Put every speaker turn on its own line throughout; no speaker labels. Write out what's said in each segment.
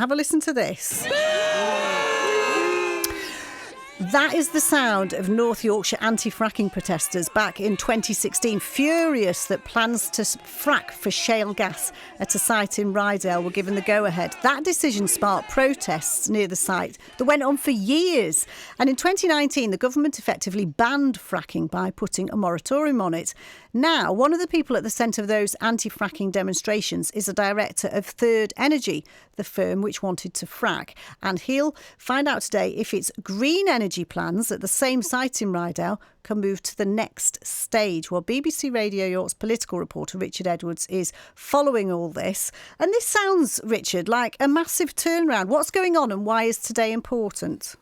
Have a listen to this. That is the sound of North Yorkshire anti-fracking protesters back in 2016, furious that plans to frack for shale gas at a site in Rydale were given the go-ahead. That decision sparked protests near the site that went on for years. And in 2019, the government effectively banned fracking by putting a moratorium on it. Now, one of the people at the centre of those anti-fracking demonstrations is a director of Third Energy, the firm which wanted to frack. And he'll find out today if its green energy plans at the same site in Rydale can move to the next stage. Well, BBC Radio York's political reporter Richard Edwards is following all this. And this sounds, Richard, like a massive turnaround. What's going on and why is today important?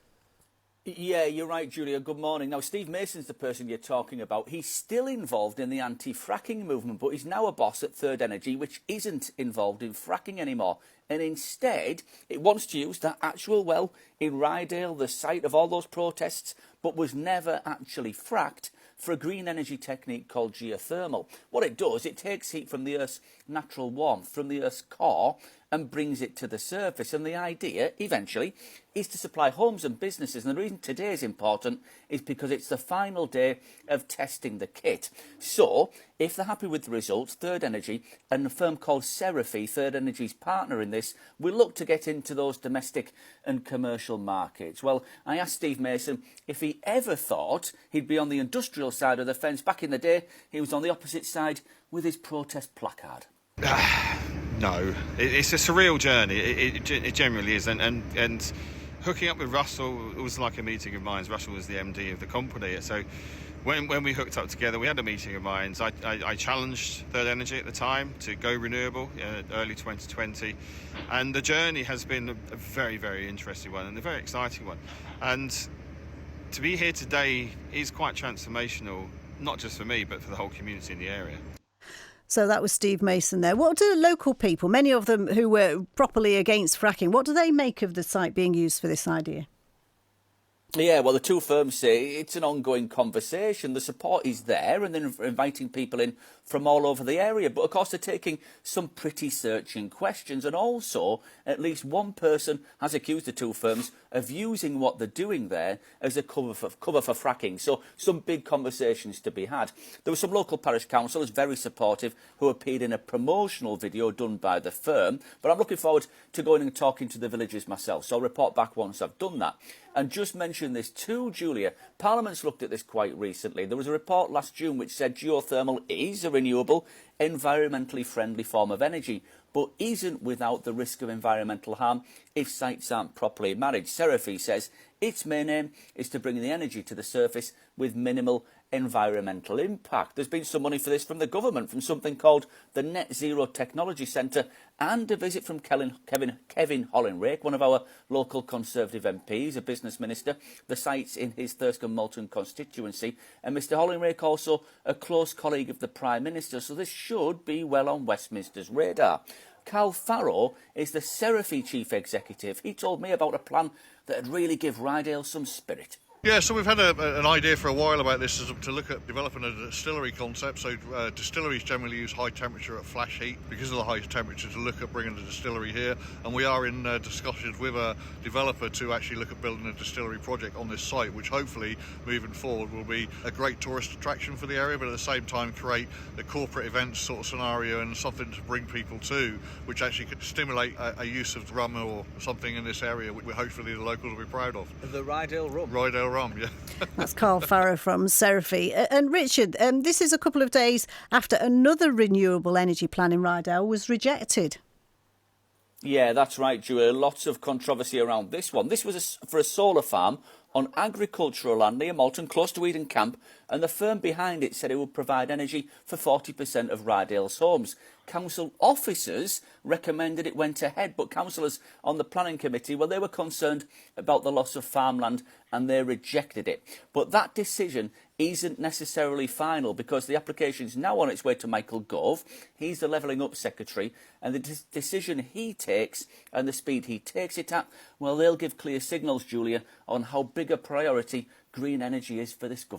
Yeah, you're right, Julia. Good morning. Now, Steve Mason's the person you're talking about. He's still involved in the anti-fracking movement, but he's now a boss at Third Energy, which isn't involved in fracking anymore. And instead, it wants to use that actual well in Rydale, the site of all those protests, but was never actually fracked, for a green energy technique called geothermal. What it does, it takes heat from the Earth's natural warmth, from the Earth's core, and brings it to the surface. And the idea, eventually, is to supply homes and businesses. And the reason today is important is because it's the final day of testing the kit. So, if they're happy with the results, Third Energy and a firm called Serafi, Third Energy's partner in this, will look to get into those domestic and commercial markets. Well, I asked Steve Mason if he ever thought he'd be on the industrial side of the fence. Back in the day, he was on the opposite side with his protest placard.
No, it's a surreal journey. It generally is, and hooking up with Russell, it was like a meeting of minds. Russell was the MD of the company, so when we hooked up together, we had a meeting of minds. I challenged Third Energy at the time to go renewable early 2020, and the journey has been a very, very interesting one and a very exciting one. And to be here today is quite transformational, not just for me, but for the whole community in the area.
So that was Steve Mason there. What do local people, many of them who were properly against fracking, what do they make of the site being used for this idea?
Yeah, well, the two firms say it's an ongoing conversation. The support is there, and they're inviting people in from all over the area. But, of course, they're taking some pretty searching questions. And also, at least one person has accused the two firms of using what they're doing there as a cover for fracking. So some big conversations to be had. There were some local parish councillors, very supportive, who appeared in a promotional video done by the firm. But I'm looking forward to going and talking to the villagers myself. So I'll report back once I've done that. And just mention this too, Julia. Parliament's looked at this quite recently. There was a report last June which said geothermal is a renewable, environmentally friendly form of energy, but isn't without the risk of environmental harm if sites aren't properly managed. Serafi says its main aim is to bring the energy to the surface with minimal environmental impact. There's been some money for this from the government, from something called the Net Zero Technology Centre, and a visit from Kevin Hollinrake, one of our local Conservative MPs, a business minister. The site's in his Thurston Moulton constituency, and Mr Hollinrake also a close colleague of the Prime Minister, so this should be well on Westminster's radar. Carl Farrow is the Serafi chief executive. He told me about a plan that would really give Rydale some spirit.
Yeah, so we've had an idea for a while about this, to look at developing a distillery concept. So distilleries generally use high temperature at flash heat. Because of the high temperature, to look at bringing a distillery here. And we are in discussions with a developer to actually look at building a distillery project on this site, which hopefully, moving forward, will be a great tourist attraction for the area, but at the same time create a corporate events sort of scenario and something to bring people to, which actually could stimulate a use of rum or something in this area, which hopefully the locals will be proud of.
The Rydale rum.
Rydale rum, yeah.
That's Carl Farrow from Serafi. And Richard, this is a couple of days after another renewable energy plan in Rydale was rejected.
Yeah, that's right, Julia. Lots of controversy around this one. This was for a solar farm on agricultural land near Malton, close to Eden Camp, and the firm behind it said it would provide energy for 40% of Rydale's homes. Council officers recommended it went ahead, but councillors on the planning committee, well, they were concerned about the loss of farmland and they rejected it. But that decision isn't necessarily final because the application is now on its way to Michael Gove. He's the Levelling Up Secretary, and the decision he takes and the speed he takes it at, well, they'll give clear signals, Julia, on how big a priority green energy is for this government.